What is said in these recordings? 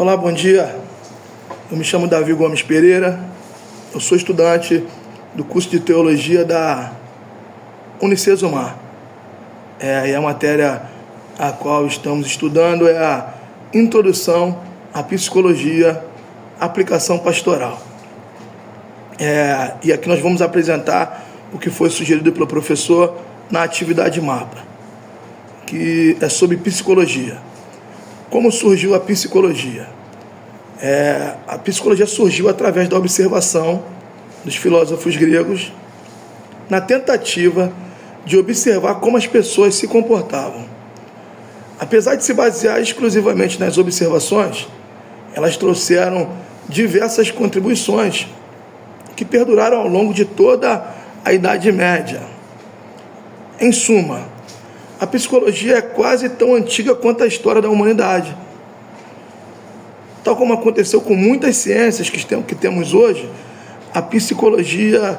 Olá, bom dia. Eu me chamo Davi Gomes Pereira. Eu sou estudante do curso de Teologia da Unicesumar. E a matéria a qual estamos estudando é a Introdução à Psicologia, Aplicação Pastoral. E aqui nós vamos apresentar o que foi sugerido pelo professor na atividade MAPA, que é sobre psicologia. Como surgiu a psicologia? A psicologia surgiu através da observação dos filósofos gregos na tentativa de observar como as pessoas se comportavam. Apesar de se basear exclusivamente nas observações, elas trouxeram diversas contribuições que perduraram ao longo de toda a Idade Média. Em suma, a psicologia é quase tão antiga quanto a história da humanidade. Tal como aconteceu com muitas ciências que temos hoje, a psicologia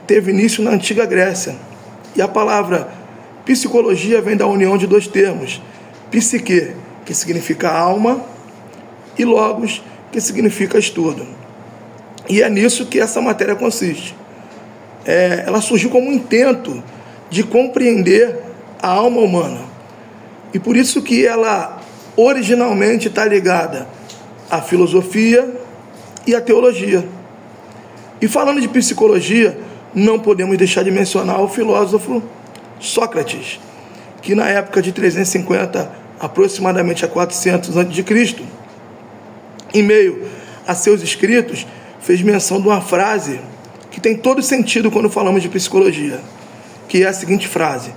teve início na antiga Grécia. E a palavra psicologia vem da união de dois termos: psique, que significa alma, e logos, que significa estudo. E é nisso que essa matéria consiste. Ela surgiu como um intento de compreender a alma humana. E por isso que ela originalmente está ligada à filosofia e à teologia. E falando de psicologia, não podemos deixar de mencionar o filósofo Sócrates, que na época de 350, aproximadamente a 400 a.C., em meio a seus escritos, fez menção de uma frase que tem todo sentido quando falamos de psicologia, que é a seguinte frase: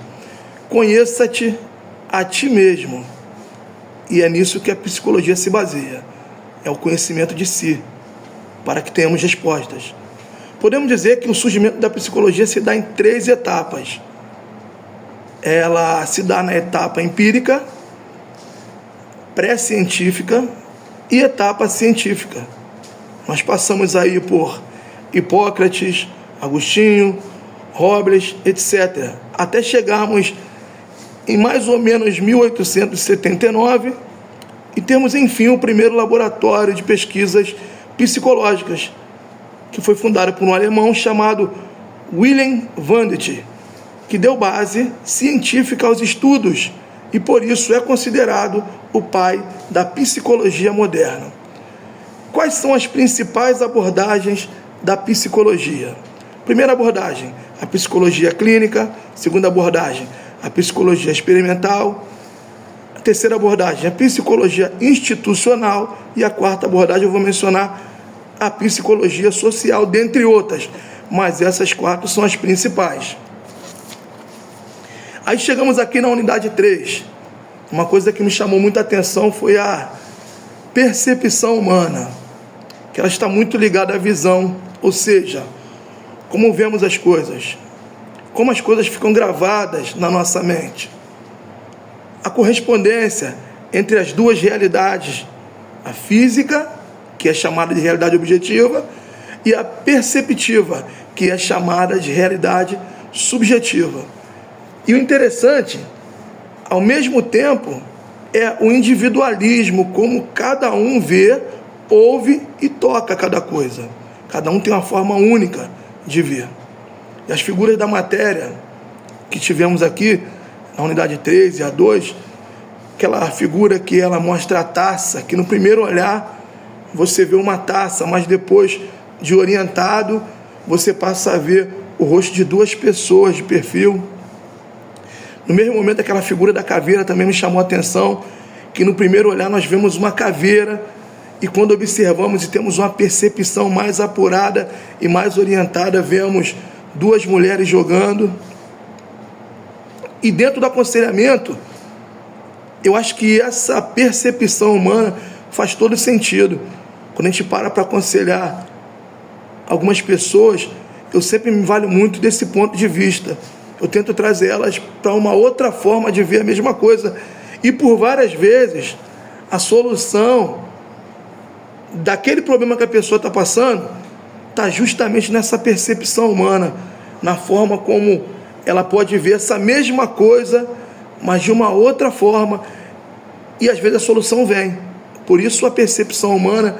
conheça-te a ti mesmo. E é nisso que a psicologia se baseia. É o conhecimento de si, para que tenhamos respostas. Podemos dizer que o surgimento da psicologia se dá em 3 etapas. Ela se dá na etapa empírica, pré-científica e etapa científica. Nós passamos aí por Hipócrates, Agostinho, Robles, etc., até chegarmos em mais ou menos 1879 e temos, enfim, o primeiro laboratório de pesquisas psicológicas, que foi fundado por um alemão chamado Wilhelm Wundt, que deu base científica aos estudos e, por isso, é considerado o pai da psicologia moderna. Quais são as principais abordagens da psicologia? Primeira abordagem, a psicologia clínica. Segunda abordagem, a psicologia experimental. A terceira abordagem, a psicologia institucional. E a quarta abordagem, eu vou mencionar a psicologia social, dentre outras, mas essas 4 são as principais. Aí chegamos aqui na unidade 3. Uma coisa que me chamou muita atenção foi a percepção humana, que ela está muito ligada à visão, ou seja, como vemos as coisas, como as coisas ficam gravadas na nossa mente. A correspondência entre as duas realidades, a física, que é chamada de realidade objetiva, e a perceptiva, que é chamada de realidade subjetiva. E o interessante, ao mesmo tempo, é o individualismo, como cada um vê, ouve e toca cada coisa. Cada um tem uma forma única de ver. E as figuras da matéria que tivemos aqui, na unidade 3 e a 2, aquela figura que ela mostra a taça, que no primeiro olhar você vê uma taça, mas depois de orientado, você passa a ver o rosto de 2 pessoas de perfil. No mesmo momento, aquela figura da caveira também me chamou a atenção, que no primeiro olhar nós vemos uma caveira, e quando observamos e temos uma percepção mais apurada e mais orientada, vemos 2 mulheres jogando. E dentro do aconselhamento, eu acho que essa percepção humana faz todo sentido. Quando a gente para aconselhar algumas pessoas, eu sempre me valho muito desse ponto de vista. Eu tento trazer elas para uma outra forma de ver a mesma coisa. E por várias vezes, a solução daquele problema que a pessoa está passando está justamente nessa percepção humana, na forma como ela pode ver essa mesma coisa, mas de uma outra forma. E às vezes a solução vem Por isso a percepção humana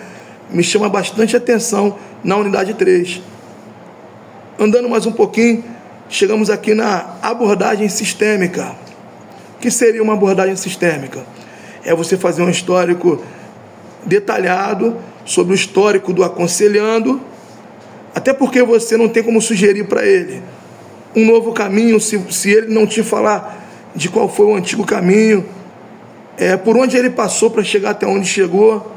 me chama bastante atenção na unidade 3. Andando mais um pouquinho, chegamos aqui na abordagem sistêmica. O que seria uma abordagem sistêmica? É você fazer um histórico detalhado sobre o histórico do aconselhando, até porque você não tem como sugerir para ele um novo caminho, se ele não te falar de qual foi o antigo caminho, por onde ele passou para chegar até onde chegou,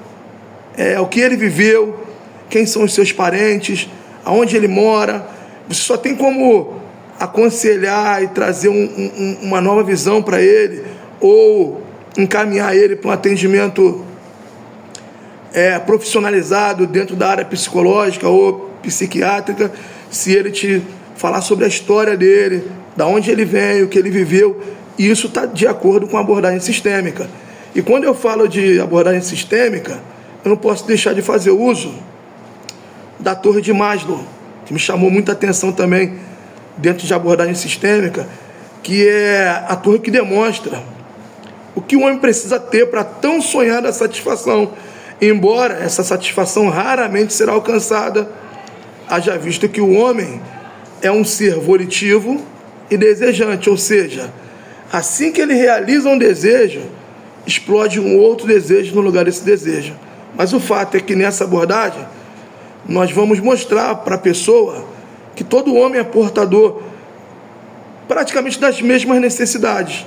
o que ele viveu, quem são os seus parentes, aonde ele mora. Você só tem como aconselhar e trazer uma nova visão para ele, ou encaminhar ele para um atendimento profissionalizado dentro da área psicológica ou psiquiátrica, se ele te falar sobre a história dele, da onde ele vem, o que ele viveu. E isso está de acordo com a abordagem sistêmica. E quando eu falo de abordagem sistêmica, eu não posso deixar de fazer uso da Torre de Maslow, que me chamou muita atenção também dentro de abordagem sistêmica, que é a torre que demonstra o que o homem precisa ter para tão sonhada satisfação, embora essa satisfação raramente será alcançada, haja visto que o homem é um ser volitivo e desejante, ou seja, assim que ele realiza um desejo, explode um outro desejo no lugar desse desejo. Mas o fato é que nessa abordagem nós vamos mostrar para a pessoa que todo homem é portador praticamente das mesmas necessidades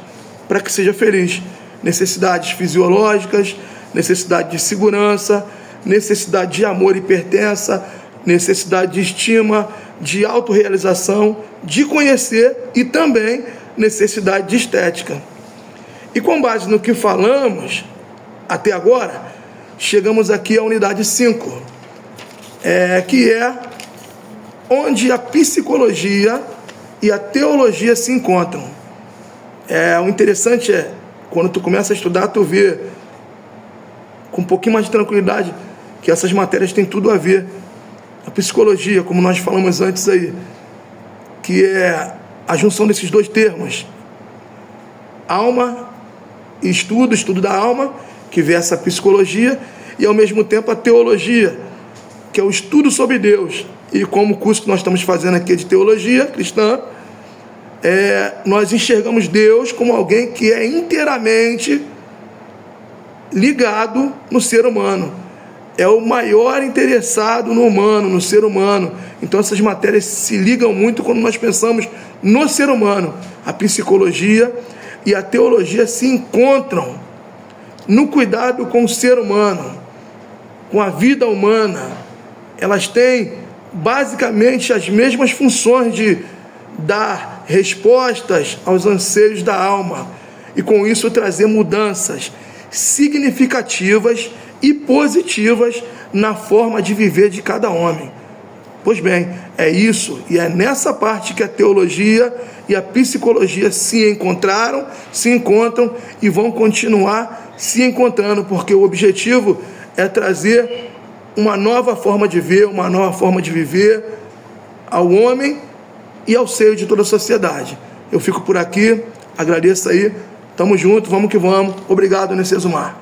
para que seja feliz. Necessidades fisiológicas, necessidade de segurança, necessidade de amor e pertença, necessidade de estima, de autorrealização, de conhecer e também necessidade de estética. E com base no que falamos até agora, chegamos aqui à unidade 5, que é onde a psicologia e a teologia se encontram. O interessante é, quando tu começa a estudar, tu vê com um pouquinho mais de tranquilidade que essas matérias têm tudo a ver. A psicologia, como nós falamos antes aí, que é a junção desses dois termos, alma e estudo da alma, que versa a psicologia, e ao mesmo tempo a teologia, que é o estudo sobre Deus. E como o curso que nós estamos fazendo aqui é de teologia cristã, nós enxergamos Deus como alguém que é inteiramente ligado no ser humano. É o maior interessado no humano, no ser humano. Então essas matérias se ligam muito quando nós pensamos no ser humano. A psicologia e a teologia se encontram no cuidado com o ser humano, com a vida humana. Elas têm basicamente as mesmas funções de dar respostas aos anseios da alma e com isso trazer mudanças significativas e positivas na forma de viver de cada homem. Pois bem, é isso, e é nessa parte que a teologia e a psicologia se encontraram, se encontram e vão continuar se encontrando, porque o objetivo é trazer uma nova forma de ver, uma nova forma de viver ao homem e ao seio de toda a sociedade. Eu fico por aqui, agradeço aí, tamo junto, vamos que vamos. Obrigado, Necesumar.